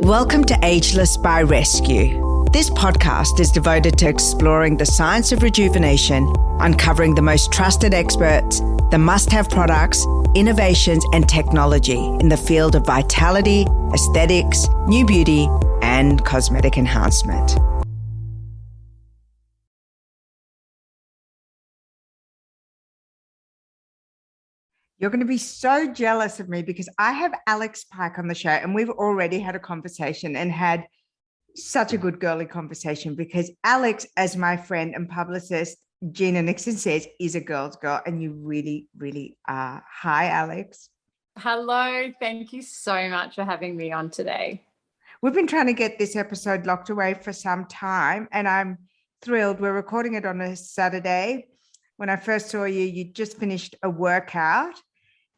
Welcome to Ageless by Rescu. This podcast is devoted to exploring the science of rejuvenation, uncovering the most trusted experts, the must-have products, innovations, and technology in the field of vitality, aesthetics, new beauty, and cosmetic enhancement. You're going to be so jealous of me because I have Alex Pike on the show, and we've already had a conversation and had such a good girly conversation because Alex, as my friend and publicist Gina Nixon says, is a girl's girl, and you really, really are. Hi, Alex. Hello. Thank you so much for having me on today. We've been trying to get this episode locked away for some time, and I'm thrilled. We're recording it on a Saturday. When I first saw you, you just finished a workout.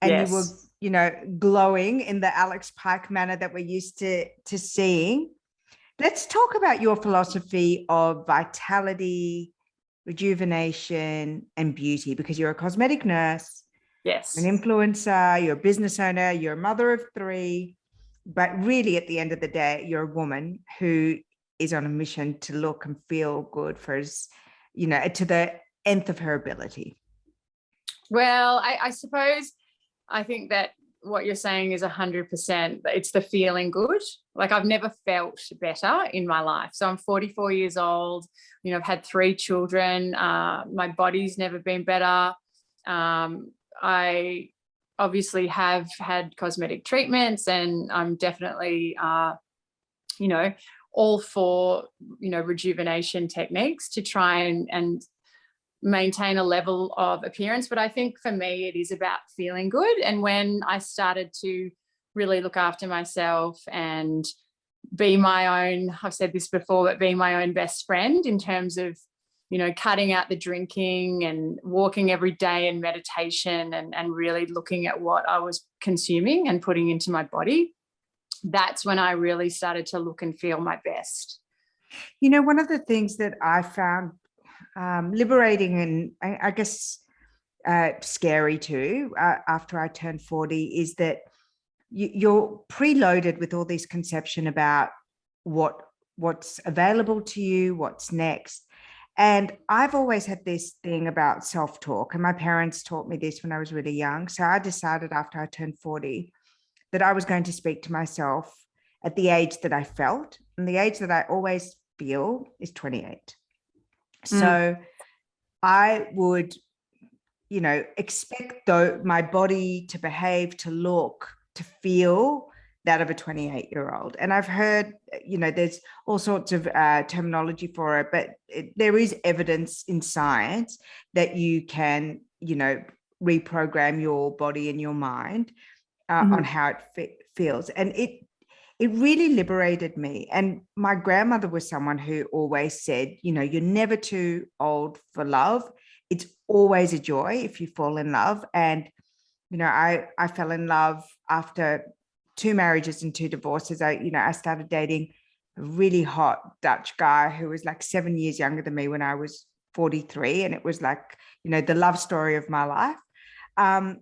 And yes, you were, glowing in the Alex Pike manner that we're used to seeing. Let's talk about your philosophy of vitality, rejuvenation, and beauty, because you're a cosmetic nurse, yes, an influencer, you're a business owner, you're a mother of three, but really at the end of the day, you're a woman who is on a mission to look and feel good for us, to the nth of her ability. Well, I suppose I think that what you're saying is 100%. It's the feeling good. Like, I've never felt better in my life. So I'm 44 years old. I've had 3 children. My body's never been better. I obviously have had cosmetic treatments, and I'm definitely, all for, rejuvenation techniques to try and maintain a level of appearance. But I think for me, it is about feeling good. And when I started to really look after myself and be my own, I've said this before, but be my own best friend in terms of, cutting out the drinking and walking every day and meditation and really looking at what I was consuming and putting into my body, that's when I really started to look and feel my best. One of the things that I found liberating and I guess scary too after I turned 40 is that you're preloaded with all this conception about what's available to you, what's next. And I've always had this thing about self-talk, and my parents taught me this when I was really young. So I decided after I turned 40 that I was going to speak to myself at the age that I felt, and the age that I always feel is 28. So I would, expect my body to behave, to look, to feel that of a 28-year-old. And I've heard, there's all sorts of terminology for it, but there is evidence in science that you can, reprogram your body and your mind on how it feels. And it really liberated me. And my grandmother was someone who always said, you're never too old for love. It's always a joy if you fall in love. And, I fell in love after 2 marriages and 2 divorces. I started dating a really hot Dutch guy who was like 7 years younger than me when I was 43. And it was like, the love story of my life. And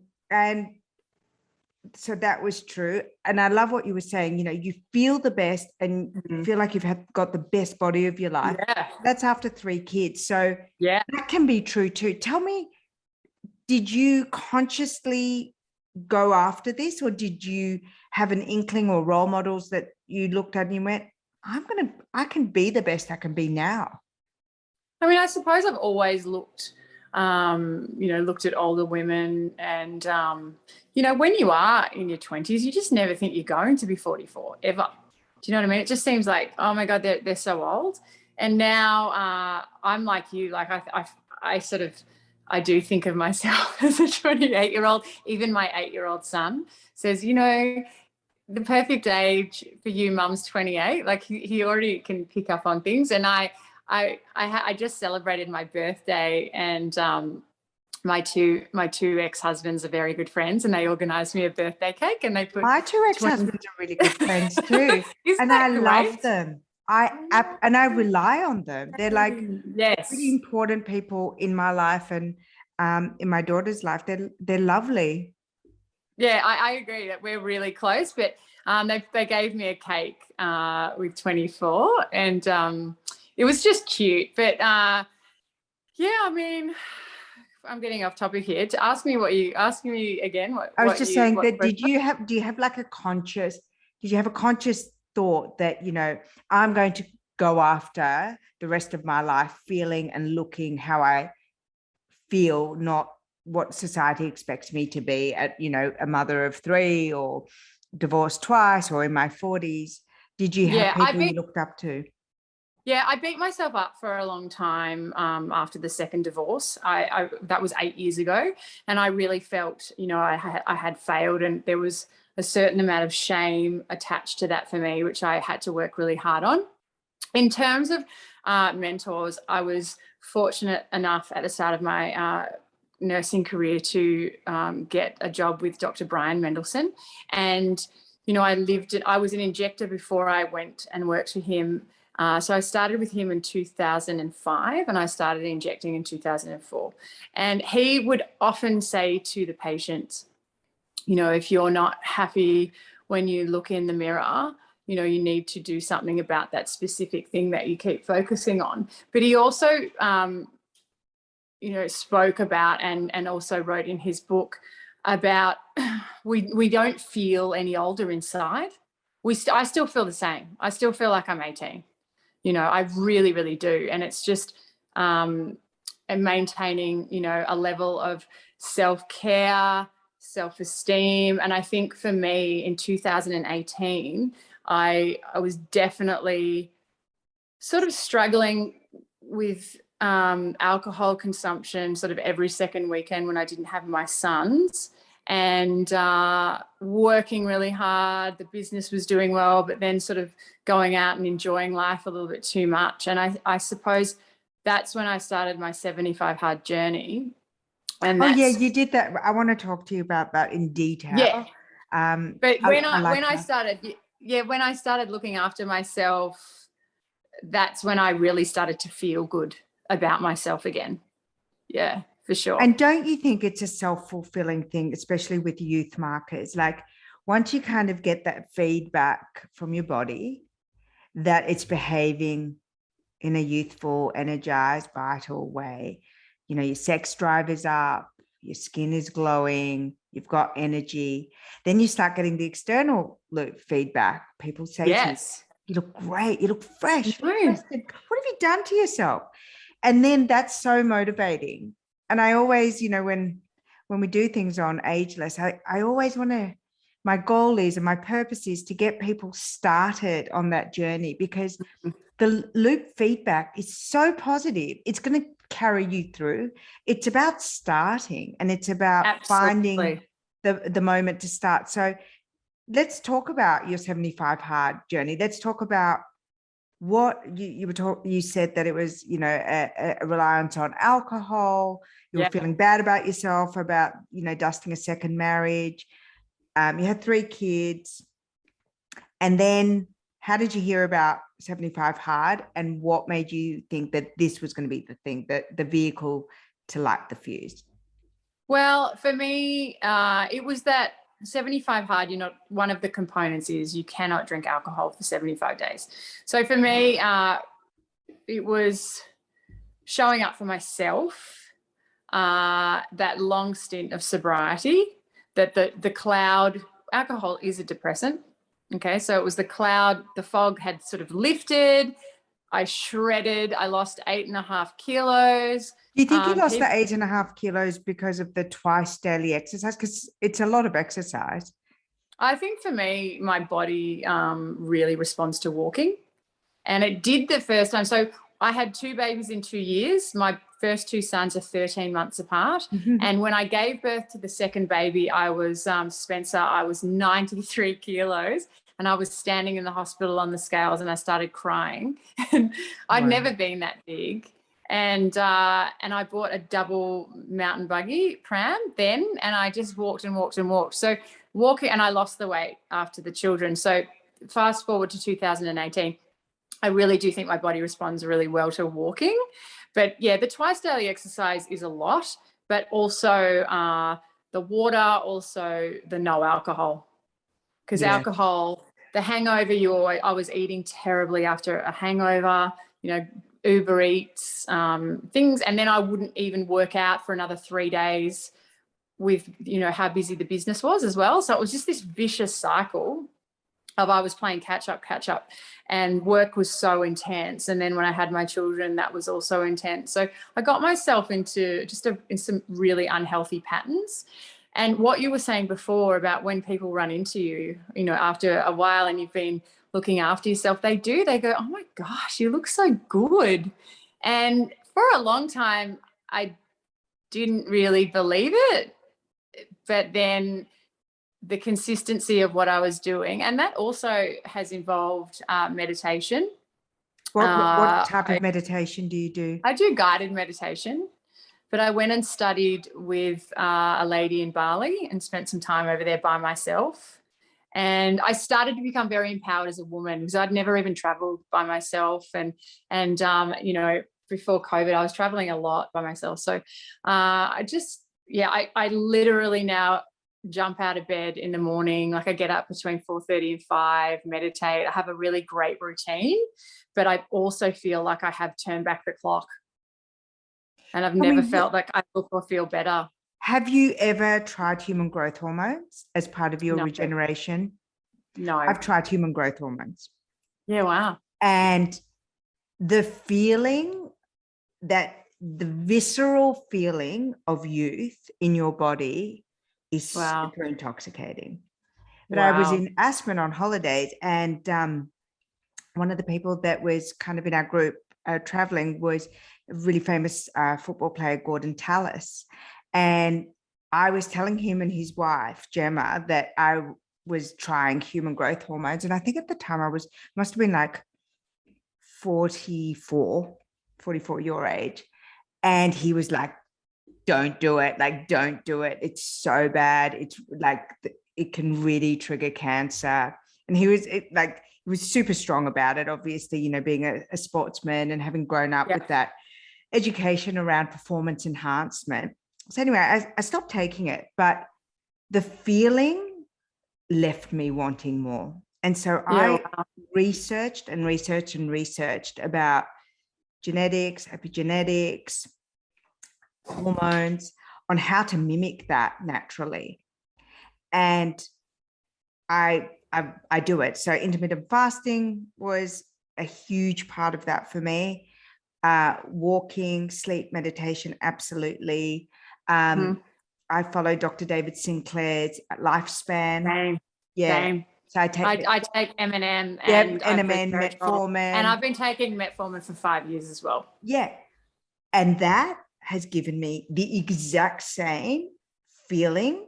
so that was true. And I love what you were saying, you feel the best and feel like you've got the best body of your life. Yeah. That's after 3 kids. So yeah, that can be true too. Tell me, did you consciously go after this, or did you have an inkling or role models that you looked at and you went, I can be the best I can be now? I mean, I suppose I've always looked at older women, and, when you are in your 20s, you just never think you're going to be 44 ever. Do you know what I mean? It just seems like, oh my God, they're so old. And now I'm like you, like I do think of myself as a 28-year-old. Even my 8-year-old son says, the perfect age for you, mum's 28. Like he already can pick up on things. And I just celebrated my birthday, and my two ex-husbands are very good friends, and they organised me a birthday cake, and they put my 2 ex-husbands are really good friends too. And I love them. I rely on them. They're like really important people in my life and in my daughter's life. They're lovely. Yeah, I agree that we're really close, but They gave me a cake with 24, and it was just cute. But yeah, I mean, I'm getting off topic here. To ask me what you asking me again. I was just saying that do you have like did you have a conscious thought that, you know, I'm going to go after the rest of my life feeling and looking how I feel, not what society expects me to be at, you know, a mother of 3 or divorced twice or in my 40s? Did you have people you looked up to? Yeah, I beat myself up for a long time after the second divorce. That was 8 years ago, and I really felt, you know, I had failed, and there was a certain amount of shame attached to that for me, which I had to work really hard on. In terms of mentors, I was fortunate enough at the start of my nursing career to get a job with Dr. Brian Mendelsohn, and you know, I was an injector before I went and worked for him. So I started with him in 2005, and I started injecting in 2004. And he would often say to the patients, you know, if you're not happy when you look in the mirror, you know, you need to do something about that specific thing that you keep focusing on. But he also, you know, spoke about and also wrote in his book about we don't feel any older inside. I still feel the same. I still feel like I'm 18. You know, I really, really do. And it's just and maintaining, you know, a level of self-care, self-esteem. And I think for me in 2018, I was definitely sort of struggling with alcohol consumption sort of every second weekend when I didn't have my sons, and working really hard. The business was doing well, but then sort of going out and enjoying life a little bit too much. And I suppose that's when I started my 75 hard journey. And oh yeah, you did that. I want to talk to you about that in detail. Yeah. But when when I started looking after myself, that's when I really started to feel good about myself again. Yeah, for sure. And don't you think it's a self-fulfilling thing, especially with youth markers? Like once you kind of get that feedback from your body that it's behaving in a youthful, energized, vital way, you know, your sex drive is up, your skin is glowing, you've got energy, then you start getting the external feedback. People say yes, you look great, you look fresh. No. What have you done to yourself? And then that's so motivating. And I always, you know, when we do things on Ageless, I always want to, my goal is and my purpose is to get people started on that journey, because the loop feedback is so positive. It's going to carry you through. It's about starting, and it's about finding the moment to start. So let's talk about your 75 hard journey. Let's talk about what you said that it was, you know, a reliance on alcohol. You were feeling bad about yourself, about, you know, dusting a second marriage. You had 3 kids. And then how did you hear about 75 hard, and what made you think that this was going to be the thing, that the vehicle to light the fuse? Well, for me, it was that 75 hard, you know, one of the components is you cannot drink alcohol for 75 days. So for me, it was showing up for myself, that long stint of sobriety, that the cloud, alcohol is a depressant. Okay, so it was the cloud, the fog had sort of lifted. I shredded. I lost 8.5 kilos. Do you think you lost the 8.5 kilos because of the twice daily exercise? Because it's a lot of exercise. I think for me, my body really responds to walking, and it did the first time. So I had 2 babies in 2 years. My first 2 sons are 13 months apart. And when I gave birth to the second baby, I was Spencer. I was 93 kilos. And I was standing in the hospital on the scales, and I started crying. And I'd never been that big. And I bought a double mountain buggy pram then, and I just walked and walked and walked. So walking, and I lost the weight after the children. So fast forward to 2018, I really do think my body responds really well to walking. But yeah, the twice daily exercise is a lot, but also the water, also the no alcohol. because Yeah. alcohol, the hangover, I was eating terribly after a hangover, Uber Eats, things. And then I wouldn't even work out for another 3 days with, how busy the business was as well. So it was just this vicious cycle of I was playing catch up, and work was so intense. And then when I had my children, that was also intense. So I got myself into in some really unhealthy patterns. And what you were saying before about when people run into you, after a while and you've been looking after yourself, they go, oh my gosh, you look so good. And for a long time, I didn't really believe it. But then the consistency of what I was doing, and that also has involved meditation. What type of meditation do you do? I do guided meditation. But I went and studied with a lady in Bali and spent some time over there by myself. And I started to become very empowered as a woman because I'd never even traveled by myself. And before COVID, I was traveling a lot by myself. So I literally now jump out of bed in the morning. Like I get up between 4:30 and 5, meditate. I have a really great routine, but I also feel like I have turned back the clock. And I've never felt like I look or feel better. Have you ever tried human growth hormones as part of your regeneration? No. I've tried human growth hormones. Yeah, wow. And the visceral feeling of youth in your body is super intoxicating. But I was in Aspen on holidays, and one of the people that was kind of in our group traveling was a really famous football player, Gordon Tallis. And I was telling him and his wife, Gemma, that I was trying human growth hormones. And I think at the time must have been like 44 your age. And he was like, don't do it. Like, don't do it. It's so bad. It's like, it can really trigger cancer. And he was super strong about it, obviously, being a sportsman and having grown up with that education around performance enhancement. So anyway, I stopped taking it, but the feeling left me wanting more. And so I researched about genetics, epigenetics, hormones, on how to mimic that naturally. And I do it. So intermittent fasting was a huge part of that for me. Walking, sleep, meditation, absolutely. I follow Dr. David Sinclair's Lifespan. Same. Yeah. Same. So I take M&M and metformin. And I've been taking metformin for 5 years as well. Yeah. And that has given me the exact same feeling.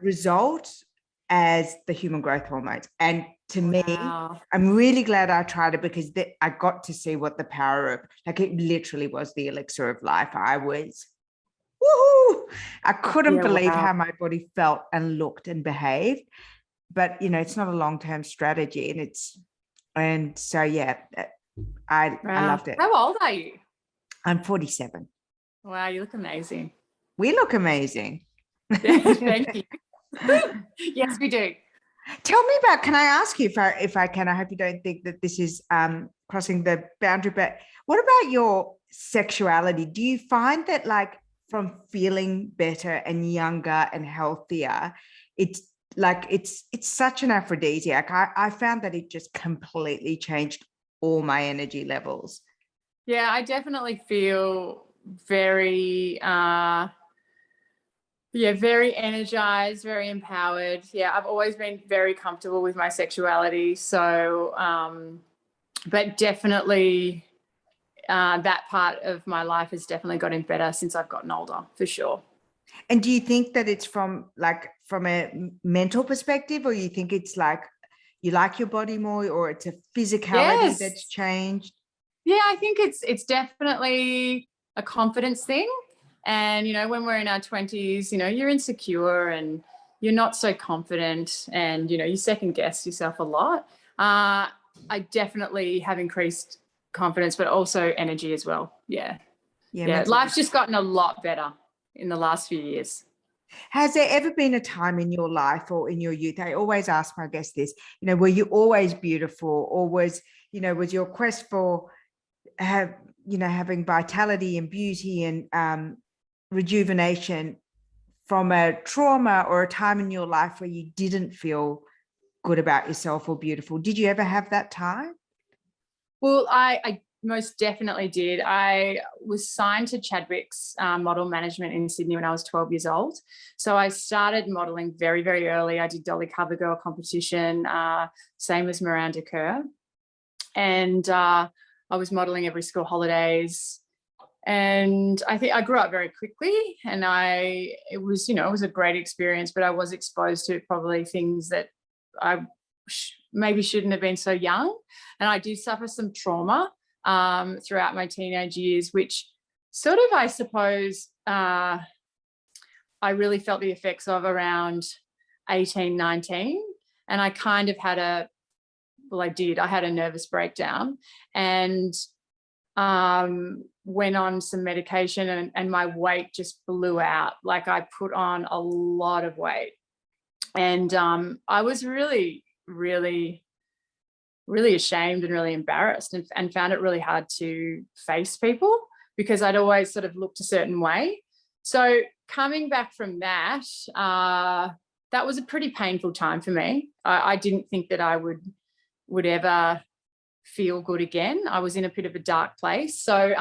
Result as the human growth hormones. And to me, I'm really glad I tried it because I got to see what the power of, like, it literally was the elixir of life. I was, woohoo! I couldn't believe how my body felt and looked and behaved. But, it's not a long-term strategy. I loved it. How old are you? I'm 47. Wow, you look amazing. We look amazing. Thank you. Yes, we do. Tell me about, can I ask you if I can, I hope you don't think that this is crossing the boundary, but what about your sexuality? Do you find that, like, from feeling better and younger and healthier, it's such an aphrodisiac? I found that it just completely changed all my energy levels. Yeah, I definitely feel very very energized, very empowered. Yeah, I've always been very comfortable with my sexuality. So, but definitely that part of my life has definitely gotten better since I've gotten older, for sure. And do you think that it's from a mental perspective, or you think it's like you like your body more, or it's a physicality that's changed? Yeah, I think it's definitely a confidence thing. And, when we're in our 20s, you're insecure and you're not so confident and, you second guess yourself a lot. I definitely have increased confidence, but also energy as well. Yeah. Life's just gotten a lot better in the last few years. Has there ever been a time in your life or in your youth? I always ask my guests this, were you always beautiful, or was your quest for having vitality and beauty and rejuvenation from a trauma or a time in your life where you didn't feel good about yourself or beautiful? Did you ever have that time? Well, I most definitely did. I was signed to Chadwick's model management in Sydney when I was 12 years old. So I started modeling very, very early. I did Dolly Covergirl competition, same as Miranda Kerr. And I was modeling every school holidays. And I think I grew up very quickly, and it was a great experience, but I was exposed to probably things that I maybe shouldn't have been so young. And I did suffer some trauma throughout my teenage years, which sort of, I suppose, I really felt the effects of around 18, 19. And I kind of had I had a nervous breakdown, and went on some medication, and my weight just blew out. Like, I put on a lot of weight, and I was really, really, really ashamed and really embarrassed, and found it really hard to face people because I'd always sort of looked a certain way. So coming back from that, that was a pretty painful time for me. I didn't think that I would ever feel good again. I was in a bit of a dark place. So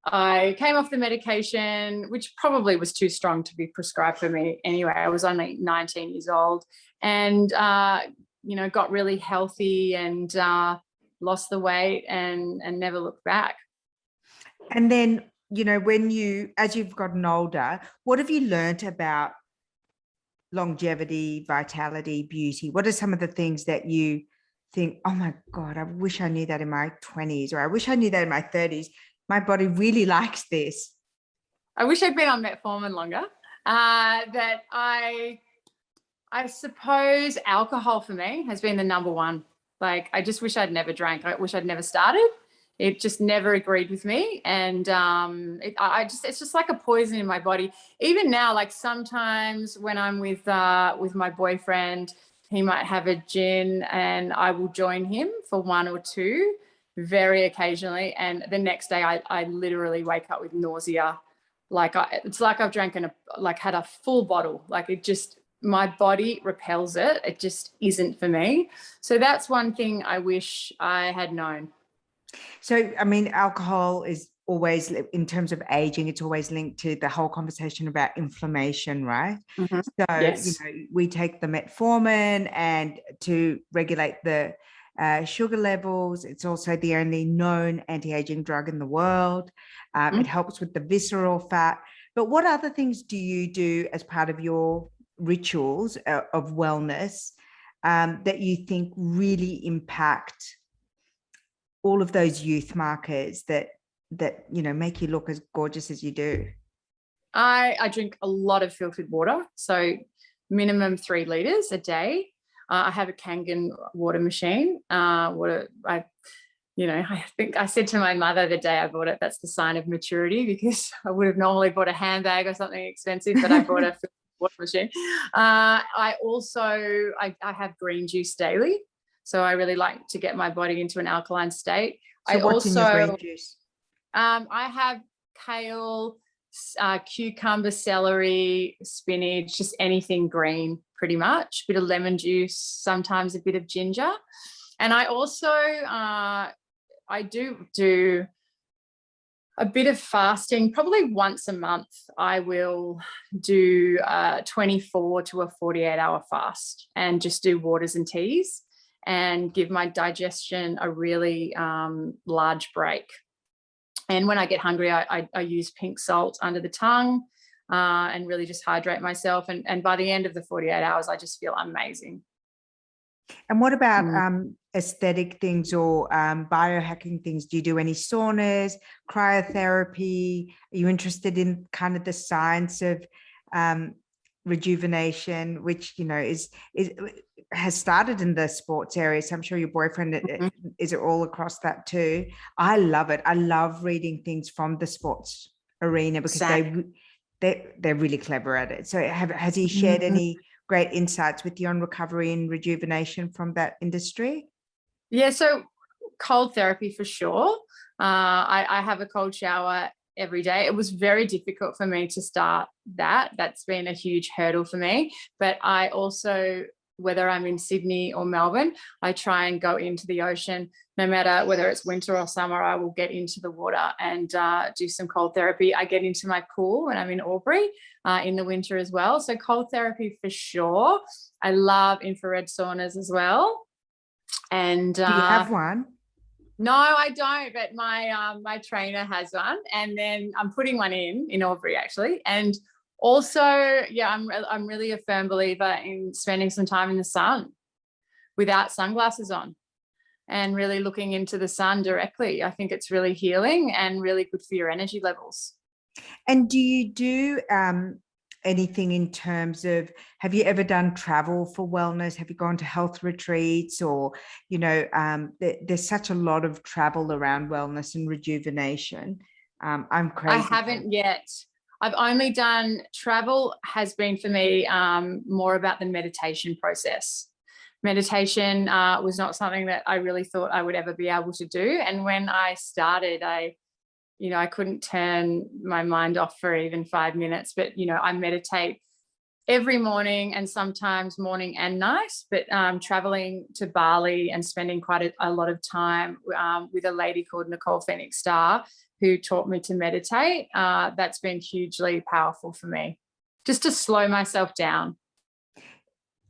I came off the medication, which probably was too strong to be prescribed for me anyway. I was only 19 years old, and got really healthy and lost the weight and never looked back. And then, as you've gotten older, what have you learned about longevity, vitality, beauty? What are some of the things that you think, oh my God, I wish I knew that in my 20s, or I wish I knew that in my 30s. My body really likes this. I wish I'd been on metformin longer. That I suppose alcohol for me has been the number one. Like, I just wish I'd never drank. I wish I'd never started. It just never agreed with me. And it's just like a poison in my body. Even now, like sometimes when I'm with my boyfriend, he might have a gin and I will join him for one or two very occasionally. And the next day I literally wake up with nausea. Like it's like I've had a full bottle. Like, my body repels it. It just isn't for me. So that's one thing I wish I had known. So, I mean, alcohol is always, in terms of aging, it's always linked to the whole conversation about inflammation, right? Mm-hmm. So, yes. We take the metformin and to regulate the sugar levels. It's also the only known anti-aging drug in the world. It helps with the visceral fat. But what other things do you do as part of your rituals of wellness that you think really impact all of those youth markers that make you look as gorgeous as you do? I drink a lot of filtered water, so minimum 3 liters a day. I have a Kangen water machine. I think I said to my mother the day I bought it, that's the sign of maturity, because I would have normally bought a handbag or something expensive, but I bought a water machine. I have green juice daily. So I really like to get my body into an alkaline state. So what's in your green juice? I have kale, cucumber, celery, spinach, just anything green, pretty much. A bit of lemon juice, sometimes a bit of ginger. And I also, I do a bit of fasting. Probably once a month, I will do 24 to a 48-hour fast and just do waters and teas and give my digestion a really large break. And when I get hungry, I use pink salt under the tongue and really just hydrate myself. And by the end of the 48 hours, I just feel amazing. And what about aesthetic things or biohacking things? Do you do any saunas, cryotherapy? Are you interested in kind of the science of rejuvenation, which has started in the sports area? So I'm sure your boyfriend is all across that too. I love it. I love reading things from the sports arena because they're really clever at it. So has he shared any great insights with you on recovery and rejuvenation from that industry? Yeah, so cold therapy for sure. I have a cold shower every day. It was very difficult for me to start that. That's been a huge hurdle for me. But I also, whether I'm in Sydney or Melbourne, I try and go into the ocean. No matter whether it's winter or summer, I will get into the water and do some cold therapy. I get into my pool when I'm in Albury in the winter as well. So cold therapy for sure. I love infrared saunas as well. And do you have one? No, I don't, but my trainer has one, and then I'm putting one in Albury actually. And also, yeah, I'm really a firm believer in spending some time in the sun without sunglasses on and really looking into the sun directly. I think it's really healing and really good for your energy levels. And do you do anything in terms of, have you ever done travel for wellness? Have you gone to health retreats, or, you know, there's such a lot of travel around wellness and rejuvenation. I'm crazy. I haven't yet. I've only done travel has been for me more about the meditation process. Meditation was not something that I really thought I would ever be able to do. And when I started, I couldn't turn my mind off for even 5 minutes, but, I meditate every morning and sometimes morning and night, but traveling to Bali and spending quite a lot of time with a lady called Nicole Phoenix Star, who taught me to meditate. That's been hugely powerful for me, just to slow myself down.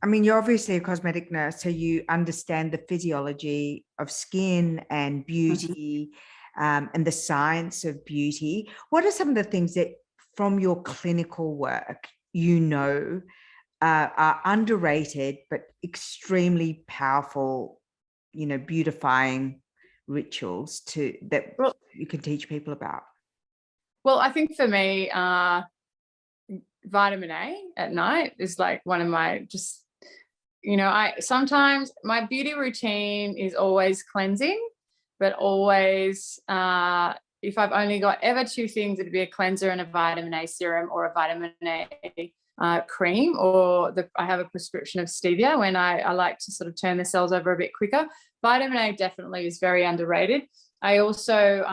I mean, you're obviously a cosmetic nurse, so you understand the physiology of skin and beauty. And the science of beauty. What are some of the things that from your clinical work, are underrated, but extremely powerful, beautifying rituals that you can teach people about? Well, I think for me, vitamin A at night is like one of my sometimes my beauty routine is always cleansing. But always, if I've only got ever 2 things, it'd be a cleanser and a vitamin A serum, or a vitamin A cream, or I have a prescription of stevia when I like to sort of turn the cells over a bit quicker. Vitamin A definitely is very underrated. I also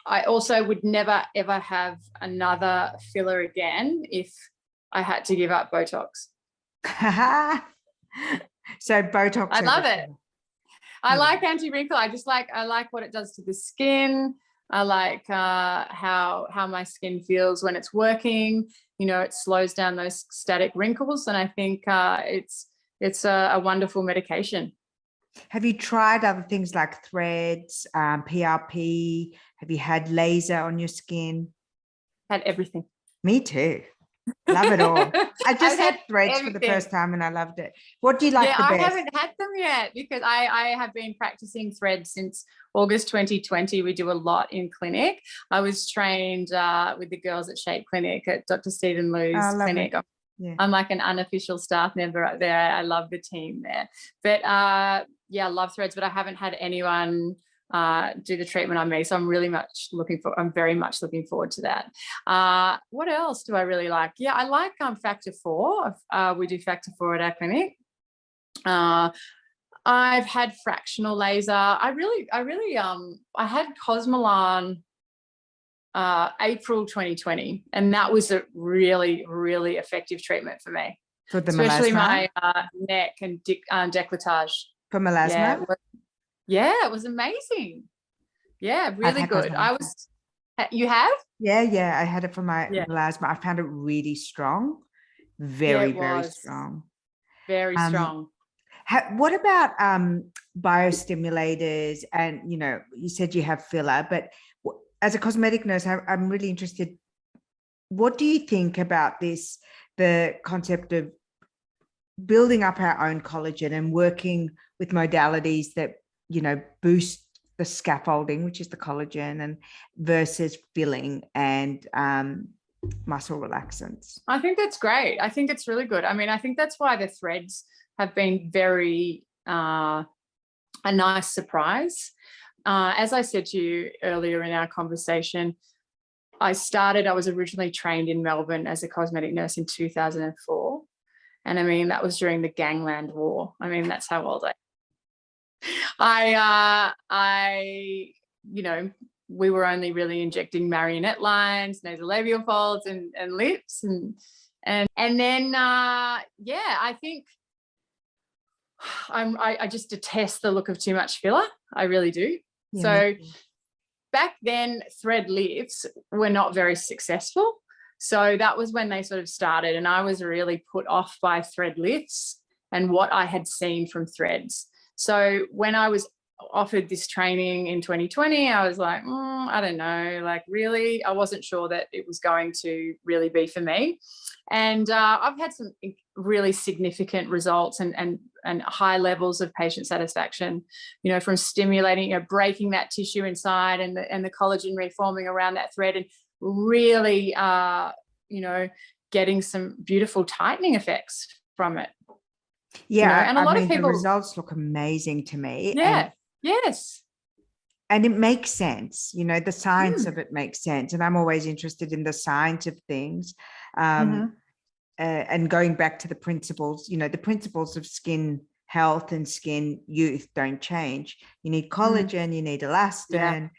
would never, ever have another filler again if I had to give up Botox. So Botox. I love it. I like anti-wrinkle. I like what it does to the skin. I like how my skin feels when it's working. It slows down those static wrinkles, and I think it's a wonderful medication. Have you tried other things like threads, PRP? Have you had laser on your skin? Had everything. Me too. Love it all. I just had threads for the first time and I loved it. What do you like the best? I haven't had them yet because I have been practicing threads since August 2020. We do a lot in clinic. I was trained with the girls at Shape Clinic at Dr. Stephen Liu's clinic. Yeah. I'm like an unofficial staff member up there. I love the team there. But I love threads, but I haven't had anyone do the treatment on me, so I'm very much looking forward to that. What else do I really like? I like factor 4. We do factor 4 at our clinic. I've had fractional laser. I had Cosmetic April 2020, and that was a really, really effective treatment for me, for the especially melasma? My neck and décolletage. For melasma? Yeah, it was amazing. Yeah, really good. You have? Yeah, I had it for my melasma. I found it really strong. Very strong. Very strong. What about biostimulators? And, you said you have filler, but as a cosmetic nurse, I'm really interested. What do you think about the concept of building up our own collagen and working with modalities that boost the scaffolding, which is the collagen, and versus filling and muscle relaxants? I think that's great. I think it's really good. I mean, I think that's why the threads have been very a nice surprise. As I said to you earlier in our conversation, I was originally trained in Melbourne as a cosmetic nurse in 2004. And I mean, that was during the Gangland War. I mean, that's how old you know, we were only really injecting marionette lines, nasolabial folds and lips. And then, yeah, I think I just detest the look of too much filler. I really do. Yeah, so back then, thread lifts were not very successful. So that was when they sort of started, and I was really put off by thread lifts and what I had seen from threads. So when I was offered this training in 2020, I was like, I don't know, like really, I wasn't sure that it was going to really be for me. And I've had some really significant results and high levels of patient satisfaction, you know, from stimulating, you know, breaking that tissue inside and the collagen reforming around that thread, and really, you know, getting some beautiful tightening effects from it. Yeah, you know, and a lot of people, the results look amazing to me. Yeah. Yes. And it makes sense, you know, the science of it makes sense. And I'm always interested in the science of things. And going back to the principles, you know, the principles of skin health and skin youth don't change. You need collagen, you need elastin,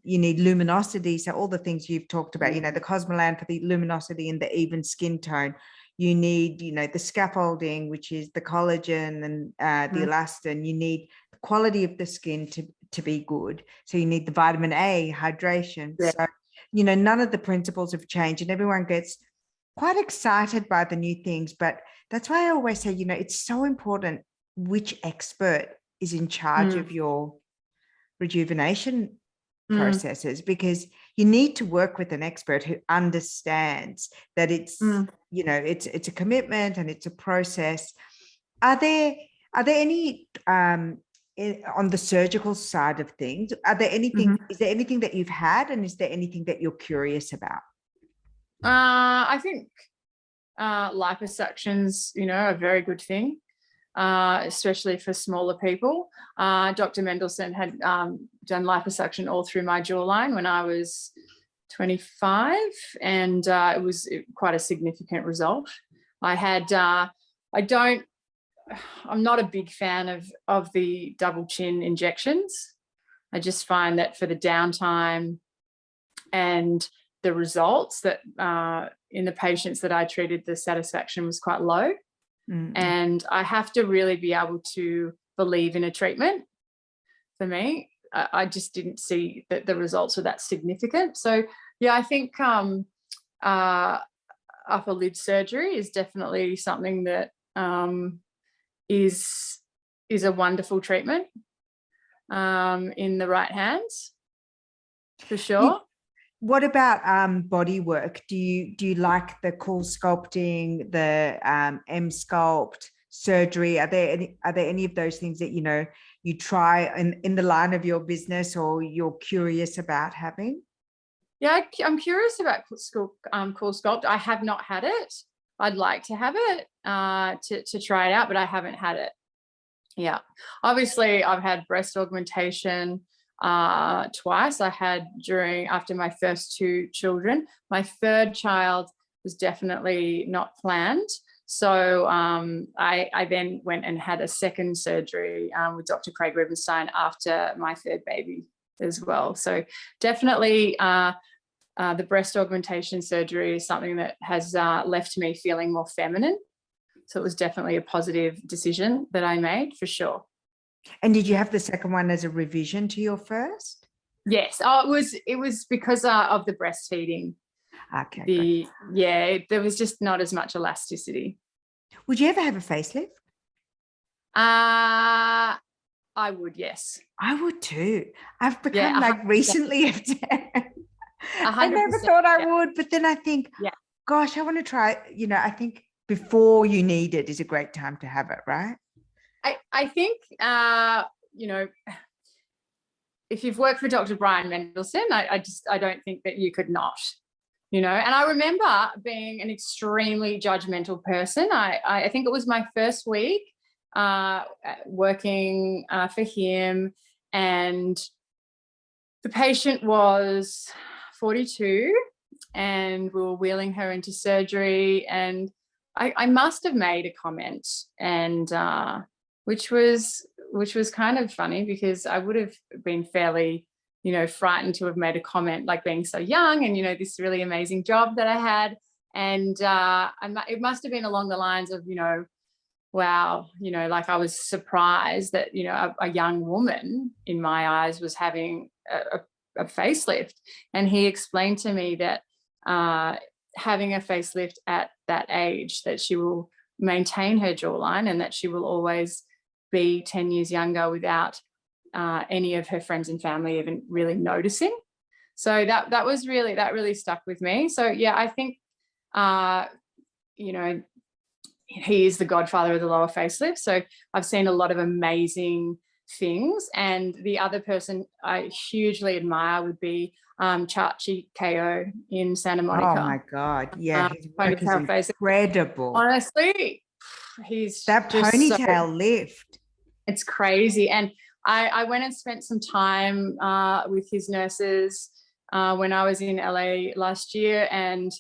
you need luminosity. So all the things you've talked about, you know, the Cosmoland for the luminosity and the even skin tone. You need, you know, the scaffolding, which is the collagen and the elastin. You need the quality of the skin to be good. So you need the vitamin A, hydration. Yeah. So, you know, none of the principles have changed, and everyone gets quite excited by the new things. But that's why I always say, you know, it's so important which expert is in charge of your rejuvenation processes, because you need to work with an expert who understands that it's you know, it's a commitment and it's a process. Are there any on the surgical side of things, are there anything is there anything that you've had, and is there anything that you're curious about? I think liposuctions, you know, are a very good thing, especially for smaller people. Dr. Mendelsohn had done liposuction all through my jawline when I was 25, and it was quite a significant result. I'm not a big fan of the double chin injections. I just find that for the downtime and the results that in the patients that I treated, the satisfaction was quite low. And I have to really be able to believe in a treatment. For me, I just didn't see that the results were that significant. So yeah, I think upper lid surgery is definitely something that is a wonderful treatment in the right hands, for sure. What about body work? Do you like the cool sculpting, the M sculpt surgery? Are there any of those things that, you know, you try in the line of your business, or you're curious about having? Yeah, I'm curious about cool sculpt. I have not had it. I'd like to have it to try it out, but I haven't had it. Yeah, obviously I've had breast augmentation twice. I had after my first two children. My third child was definitely not planned. So I then went and had a second surgery with Dr. Craig Rubenstein after my third baby as well. So definitely the breast augmentation surgery is something that has left me feeling more feminine. So it was definitely a positive decision that I made, for sure. And did you have the second one as a revision to your first? Yes. Oh, it was because of the breastfeeding. Okay. Yeah, there was just not as much elasticity. Would you ever have a facelift? I would, yes. I would too. I've become recently. I never 100%, thought I would, but then I think, gosh, I want to try. You know, I think before you need it is a great time to have it, right? I think, you know, if you've worked for Dr. Brian Mendelsohn, I don't think that you could not, you know. And I remember being an extremely judgmental person. I think it was my first week working for him, and the patient was 42, and we were wheeling her into surgery, and I must have made a comment, and which was kind of funny, because I would have been fairly, you know, frightened to have made a comment like being so young and, you know, this really amazing job that I had. And it must have been along the lines of, you know, wow, you know, like I was surprised that, you know, a young woman in my eyes was having a facelift. And he explained to me that having a facelift at that age, that she will maintain her jawline and that she will always be 10 years younger without any of her friends and family even really noticing. So that really stuck with me. So yeah, I think you know, he is the godfather of the lower facelift. So I've seen a lot of amazing things. And the other person I hugely admire would be Chachi KO in Santa Monica. Oh my God. Yeah. His work is ponytail incredible. Honestly, he's that just ponytail lift. It's crazy. And I went and spent some time with his nurses when I was in LA last year. And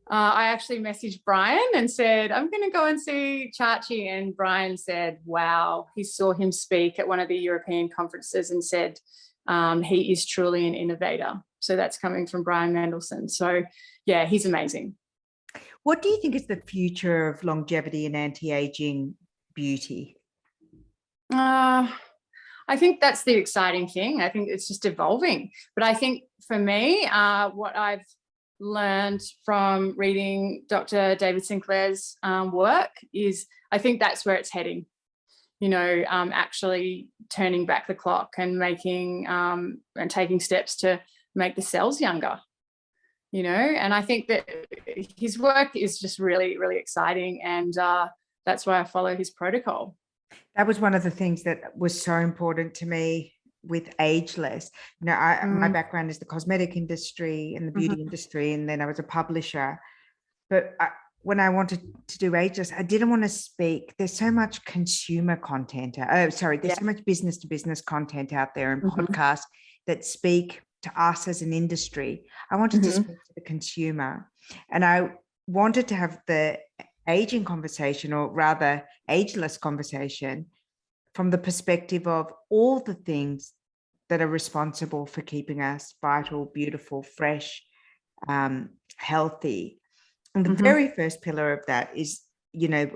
I actually messaged Brian and said, I'm going to go and see Chachi. And Brian said, wow, he saw him speak at one of the European conferences and said he is truly an innovator. So that's coming from Brian Mendelsohn. So yeah, he's amazing. What do you think is the future of longevity and anti-aging beauty? I think that's the exciting thing. I think it's just evolving. But I think for me, what I've learned from reading Dr. David Sinclair's work is I think that's where it's heading, you know, actually turning back the clock and making and taking steps to make the cells younger, you know. And I think that his work is just really, really exciting. And that's why I follow his protocol. That was one of the things that was so important to me with Ageless. You know, my background is the cosmetic industry and the beauty industry, and then I was a publisher. But when I wanted to do Ageless, I didn't want to speak. There's so much consumer content. There's so much business to business content out there and podcasts that speak to us as an industry. I wanted to speak to the consumer, and I wanted to have the aging conversation, or rather ageless conversation, from the perspective of all the things that are responsible for keeping us vital, beautiful, fresh, healthy. And the very first pillar of that is, you know,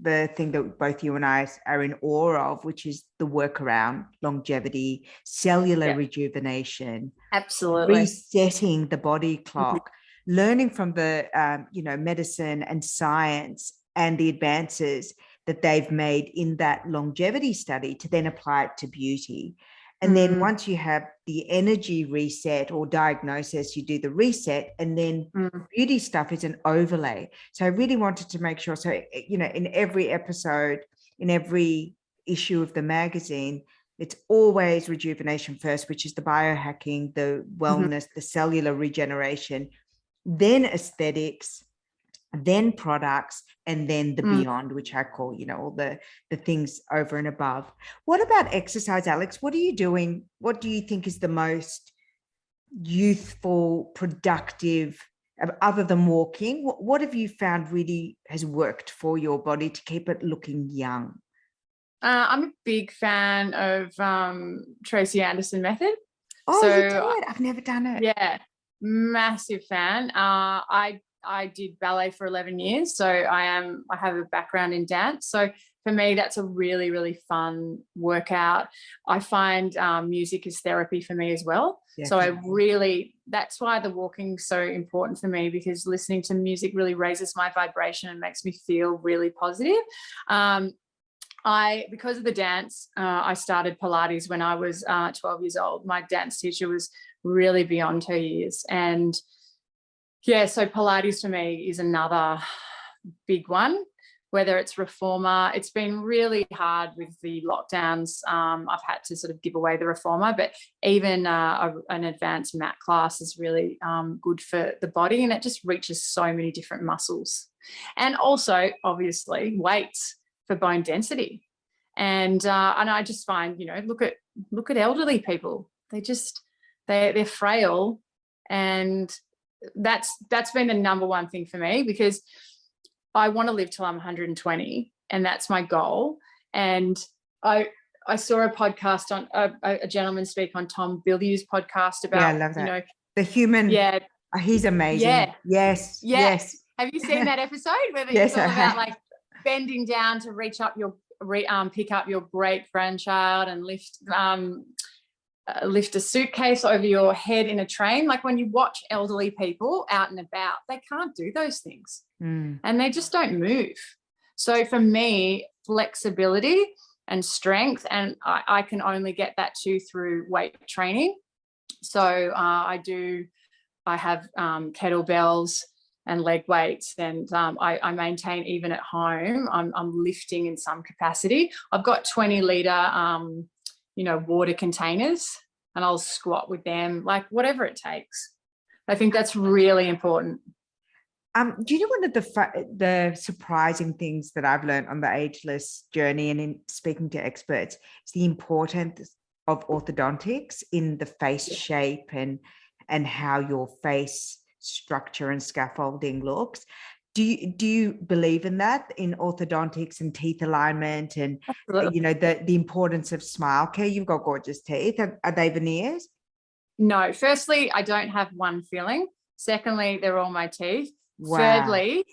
the thing that both you and I are in awe of, which is the work around longevity, cellular rejuvenation, absolutely, resetting the body clock, learning from the, you know, medicine and science and the advances that they've made in that longevity study to then apply it to beauty. And then once you have the energy reset or diagnosis, you do the reset, and then beauty stuff is an overlay. So I really wanted to make sure, so, you know, in every episode, in every issue of the magazine, it's always rejuvenation first, which is the biohacking, the wellness, the cellular regeneration, then aesthetics, then products, and then the beyond, which I call, you know, all the things over and above. What about exercise, Alex? What are you doing? What do you think is the most youthful, productive, other than walking? What have you found really has worked for your body to keep it looking young? I'm a big fan of Tracy Anderson method. Oh, so, you do it? I've never done it. Yeah, massive fan. I did ballet for 11 years, so I have a background in dance. So for me, that's a really, really fun workout. I find music is therapy for me as well. Definitely. So that's why the walking is so important for me, because listening to music really raises my vibration and makes me feel really positive. Because of the dance, I started Pilates when I was 12 years old. My dance teacher was really beyond her years. And yeah, so Pilates for me is another big one, whether it's reformer. It's been really hard with the lockdowns. I've had to sort of give away the reformer, but even an advanced mat class is really good for the body, and it just reaches so many different muscles. And also, obviously, weights for bone density. And I just find, you know, look at elderly people. They're frail, And that's been the number one thing for me, because I want to live till I'm 120, and that's my goal. And I saw a podcast on a gentleman speak on Tom Bilyeu's podcast about, I love that. The human. Yeah. He's amazing. Yeah. Yes. Have you seen that episode where Yes, it's all about like bending down to reach up your pick up your great grandchild and lift a suitcase over your head in a train? Like, when you watch elderly people out and about, they can't do those things, and they just don't move. So for me, flexibility and strength, and I can only get that too through weight training. So I have kettlebells and leg weights, and I maintain, even at home, I'm lifting in some capacity. I've got 20-litre water containers, and I'll squat with them, like whatever it takes. I think that's really important. Do you know one of the surprising things that I've learned on the ageless journey and in speaking to experts is the importance of orthodontics in the face shape and how your face structure and scaffolding looks. Do you believe in that, in orthodontics and teeth alignment and the importance of smile care? You've got gorgeous teeth. Are they veneers? No. Firstly, I don't have one filling. Secondly, they're all my teeth. Wow. Thirdly,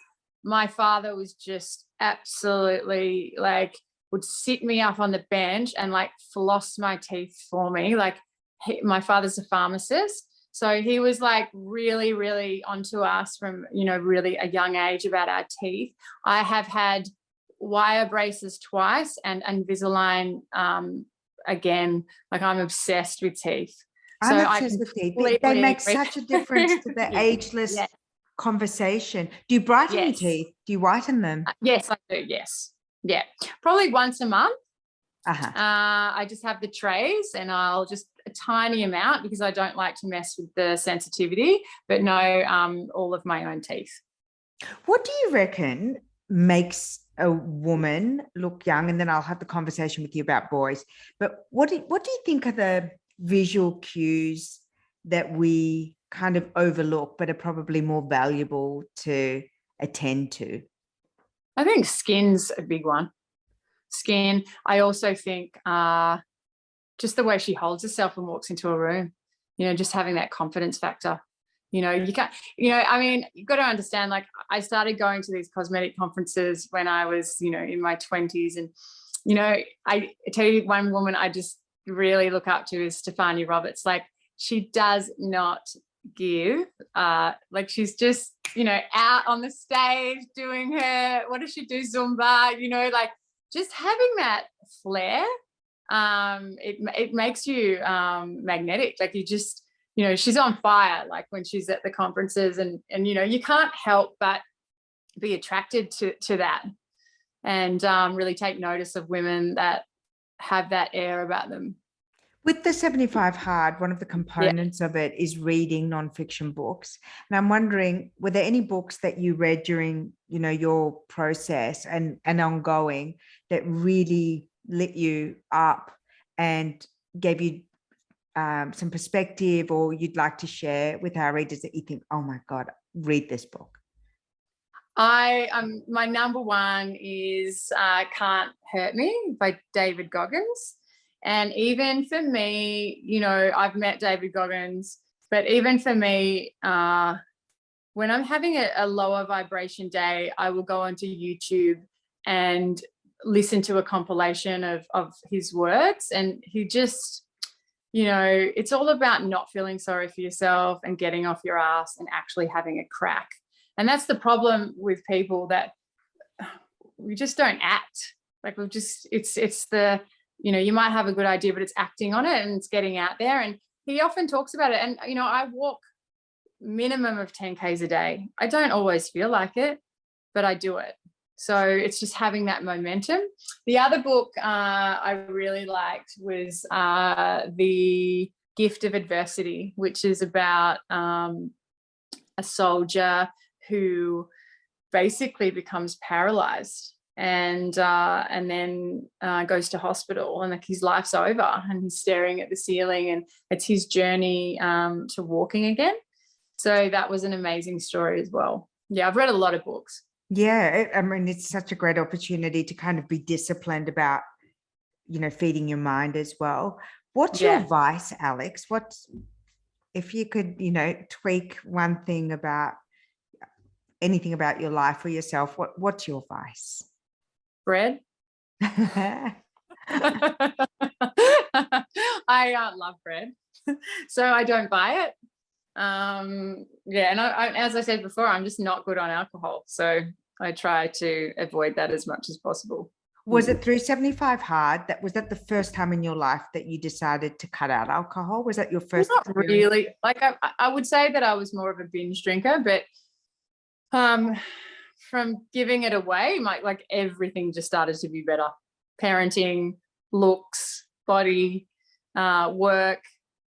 my father was just absolutely would sit me up on the bench and floss my teeth for me. My father's a pharmacist. So he was really, really onto us from, really a young age about our teeth. I have had wire braces twice and Invisalign again. I'm obsessed with teeth. I'm obsessed with teeth. They make such a difference to the ageless conversation. Do you brighten your teeth? Do you whiten them? Yes, I do. Yes. Yeah. Probably once a month. I just have the trays, and I'll just a tiny amount, because I don't like to mess with the sensitivity, but no, all of my own teeth. What do you reckon makes a woman look young? And then I'll have the conversation with you about boys. But what do you think are the visual cues that we kind of overlook but are probably more valuable to attend to? I think skin's a big one. Skin. I also think just the way she holds herself and walks into a room, just having that confidence factor. You can't, I mean, you've got to understand, I started going to these cosmetic conferences when I was, in my 20s. And, I tell you, one woman I just really look up to is Stefania Roberts. She does not give, she's just, out on the stage doing what does she do? Zumba, just having that flair. It makes you magnetic. You just, she's on fire, when she's at the conferences, and you can't help but be attracted to that, and really take notice of women that have that air about them. With the 75 Hard, one of the components of it is reading nonfiction books. And I'm wondering, were there any books that you read during, your process and ongoing that really lit you up and gave you some perspective, or you'd like to share with our readers that you think, oh my God, read this book? My number one is Can't Hurt Me by David Goggins. And even for me, I've met David Goggins, but even for me, when I'm having a lower vibration day, I will go onto YouTube and listen to a compilation of his works. And he just, it's all about not feeling sorry for yourself and getting off your ass and actually having a crack. And that's the problem with people, that we just don't act. It's the, you might have a good idea, but it's acting on it and it's getting out there. And he often talks about it. And, I walk minimum of 10 Ks a day. I don't always feel like it, but I do it. So it's just having that momentum. The other book I really liked was The Gift of Adversity, which is about a soldier who basically becomes paralyzed and then goes to hospital, and his life's over and he's staring at the ceiling, and it's his journey to walking again. So that was an amazing story as well. Yeah, I've read a lot of books. Yeah, I mean, it's such a great opportunity to kind of be disciplined about, feeding your mind as well. What's your vice, Alex? If you could, tweak one thing about anything about your life or yourself, what's your vice? Bread. I love bread, so I don't buy it. And as I said before, I'm just not good on alcohol, so I try to avoid that as much as possible. Was it through 75 Hard was that the first time in your life that you decided to cut out alcohol? Was that your first? Not really. Like I would say that I was more of a binge drinker, but from giving it away, like everything just started to be better. Parenting, looks, body, work,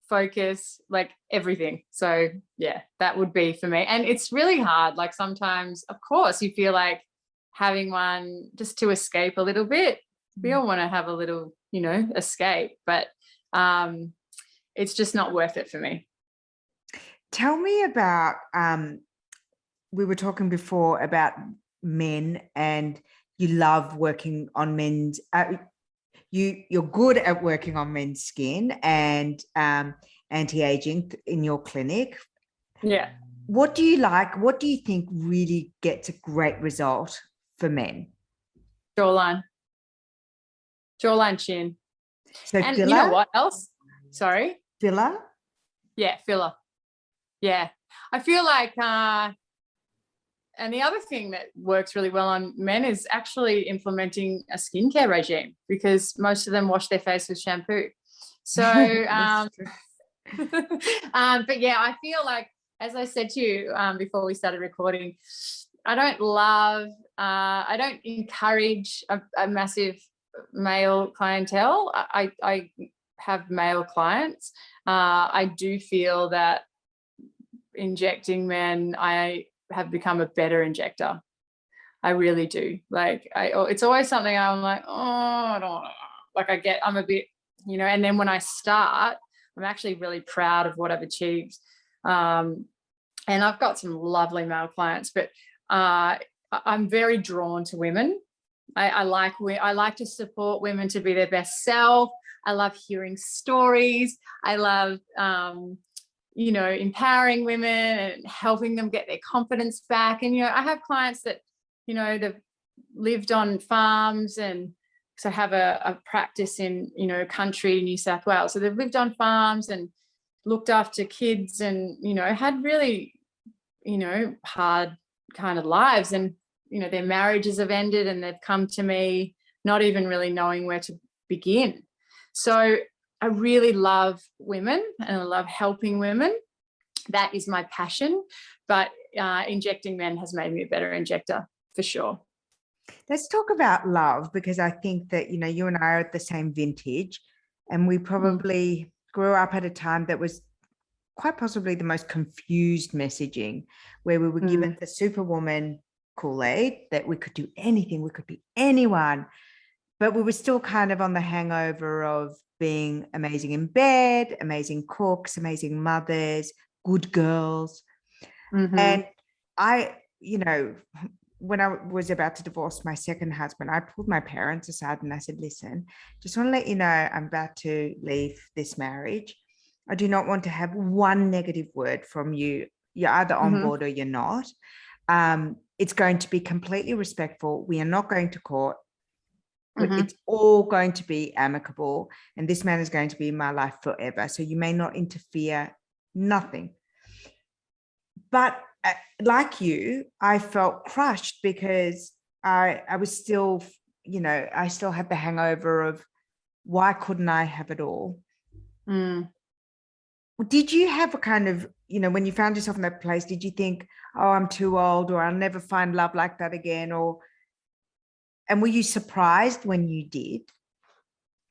focus, like everything. So yeah, that would be for me. And it's really hard. Like sometimes, of course, you feel like having one just to escape a little bit. We all want to have a little, escape, but it's just not worth it for me. Tell me about, we were talking before about men, and you love working on men's, you're good at working on men's skin and anti-aging in your clinic. Yeah. What do you like? What do you think really gets a great result for men? Jawline, chin. So and filler? You know what else? Sorry? Filler? Yeah, filler. Yeah. I feel like, and the other thing that works really well on men is actually implementing a skincare regime, because most of them wash their face with shampoo. So, but yeah, I feel like, as I said to you before we started recording, I don't encourage a massive male clientele. I have male clients. I do feel that injecting men, I have become a better injector. I really do. Like it's always something I'm like, I don't know. Like I'm a bit, and then when I start, I'm actually really proud of what I've achieved. And I've got some lovely male clients, but I'm very drawn to women. I like to support women to be their best self. I love hearing stories. I love, empowering women and helping them get their confidence back. And, I have clients that, they've lived on farms, and so I have a practice in, country, New South Wales. So they've lived on farms and looked after kids and, had really, hard kind of lives. And, their marriages have ended and they've come to me not even really knowing where to begin. So I really love women and I love helping women. That is my passion. But injecting men has made me a better injector for sure. Let's talk about love, because I think that, you and I are at the same vintage, and we probably grew up at a time that was quite possibly the most confused messaging, where we were given the superwoman Kool-Aid, that we could do anything, we could be anyone, but we were still kind of on the hangover of being amazing in bed, amazing cooks, amazing mothers, good girls. And I, when I was about to divorce my second husband, I pulled my parents aside and I said, listen, just want to let you know I'm about to leave this marriage. I do not want to have one negative word from you. You're either on board or you're not. It's going to be completely respectful. We are not going to court. It's all going to be amicable. And this man is going to be in my life forever. So you may not interfere, nothing. But like you, I felt crushed because I was still, I still had the hangover of why couldn't I have it all? Did you have a kind of, when you found yourself in that place, did you think, oh, I'm too old, or I'll never find love like that again? And were you surprised when you did?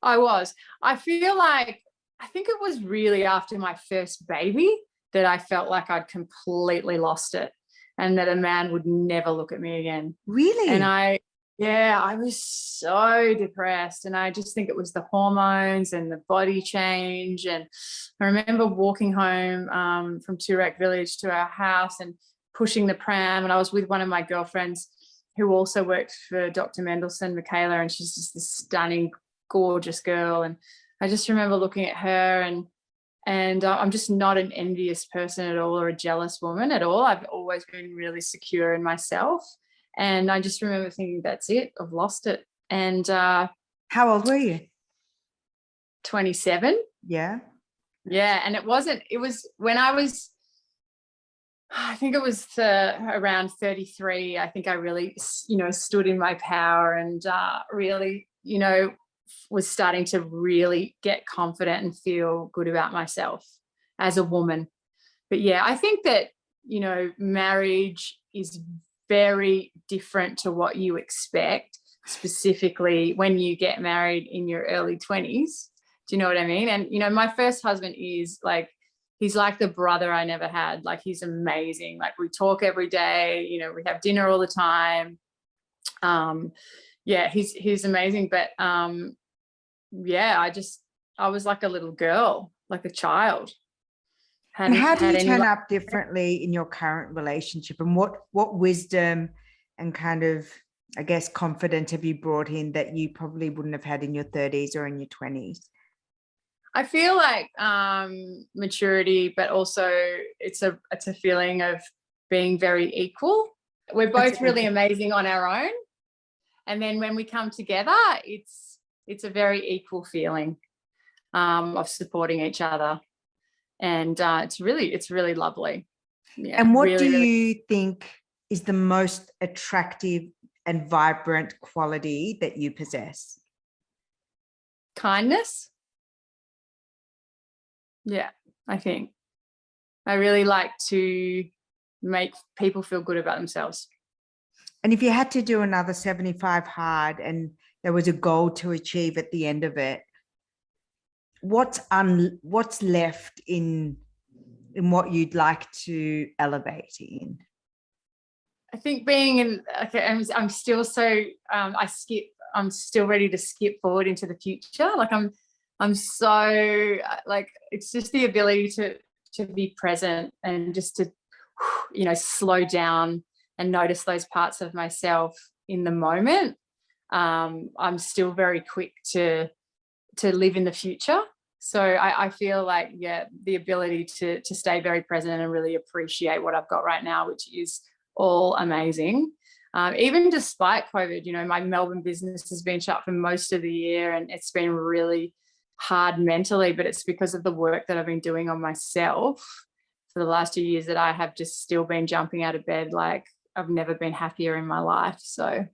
I was. I feel like, I think it was really after my first baby that I felt like I'd completely lost it and that a man would never look at me again. Really? And Yeah, I was so depressed, and I just think it was the hormones and the body change. And I remember walking home from Toorak village to our house and pushing the pram, and I was with one of my girlfriends who also worked for Dr. Mendelsohn, Michaela, and she's just this stunning, gorgeous girl. And I just remember looking at her, and I'm just not an envious person at all, or a jealous woman at all. I've always been really secure in myself. And I just remember thinking, that's it, I've lost it. And How old were you? 27. Yeah. Yeah. And it was when I was, I think it was around 33. I think I really, stood in my power and really, was starting to really get confident and feel good about myself as a woman. But yeah, I think that, marriage is very different to what you expect, specifically when you get married in your early 20s. Do you know what I mean? And, my first husband is like, he's like the brother I never had. Like, he's amazing. Like, we talk every day, we have dinner all the time. Yeah, he's amazing. But yeah, I was like a little girl, like a child. And how do you turn up differently in your current relationship, and what wisdom and kind of, I guess, confidence have you brought in that you probably wouldn't have had in your 30s or in your 20s? I feel like maturity, but also it's a feeling of being very equul. We're both really amazing on our own, and then when we come together, it's a very equal feeling of supporting each other. And it's really lovely. Yeah. And what really, do you think is the most attractive and vibrant quality that you possess? Kindness. Yeah, I think I really like to make people feel good about themselves. And if you had to do another 75 hard and there was a goal to achieve at the end of it, what's left in what you'd like to elevate in? I think being in, okay, I'm still so I'm still ready to skip forward into the future. Like, I'm so like, it's just the ability to be present and just to, slow down and notice those parts of myself in the moment. I'm still very quick to live in the future. So I feel like, yeah, the ability to stay very present and really appreciate what I've got right now, which is all amazing. Even despite COVID, my Melbourne business has been shut for most of the year, and it's been really hard mentally, but it's because of the work that I've been doing on myself for the last 2 years that I have just still been jumping out of bed like I've never been happier in my life. So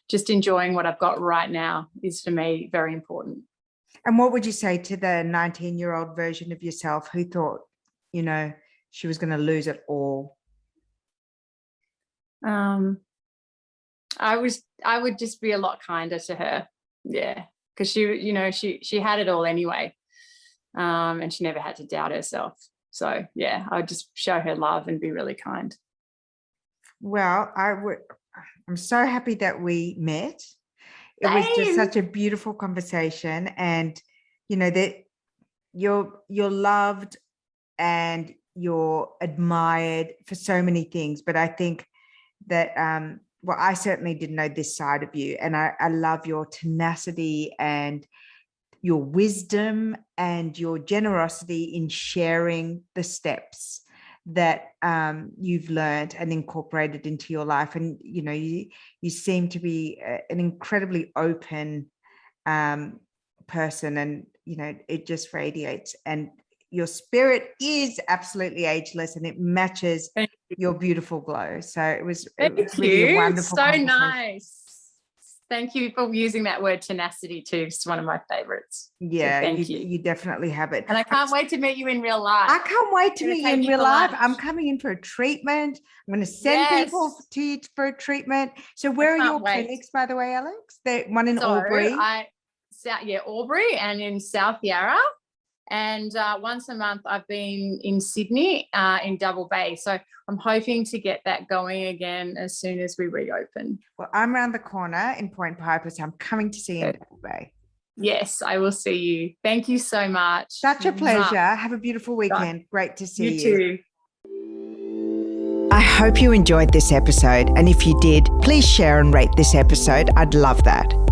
just enjoying what I've got right now is, for me, very important. And what would you say to the 19-year-old version of yourself who thought, she was going to lose it all? I would just be a lot kinder to her. Yeah. Because she had it all anyway. And she never had to doubt herself. So yeah, I would just show her love and be really kind. Well, I'm so happy that we met. It was just such a beautiful conversation, and that you're loved and you're admired for so many things. But I think that well, I certainly didn't know this side of you, and I love your tenacity and your wisdom and your generosity in sharing the steps that you've learned and incorporated into your life. And you seem to be an incredibly open person, and it just radiates, and your spirit is absolutely ageless, and it matches your beautiful glow. So it was really a wonderful conversation. Nice. Thank you for using that word tenacity too. It's one of my favorites. Yeah, so you definitely have it. And I can't wait to meet you in real life. I can't wait to meet you in real life. I'm coming in for a treatment. I'm going to send people to you for a treatment. So where are your clinics, by the way, Alex? The one in Albury? Aubrey, and in South Yarra. And once a month, I've been in Sydney in Double Bay. So I'm hoping to get that going again as soon as we reopen. Well, I'm around the corner in Point Piper, so I'm coming to see you in Double Bay. Yes, I will see you. Thank you so much. Such a pleasure. Have a beautiful weekend. Great to see you. You too. I hope you enjoyed this episode. And if you did, please share and rate this episode. I'd love that.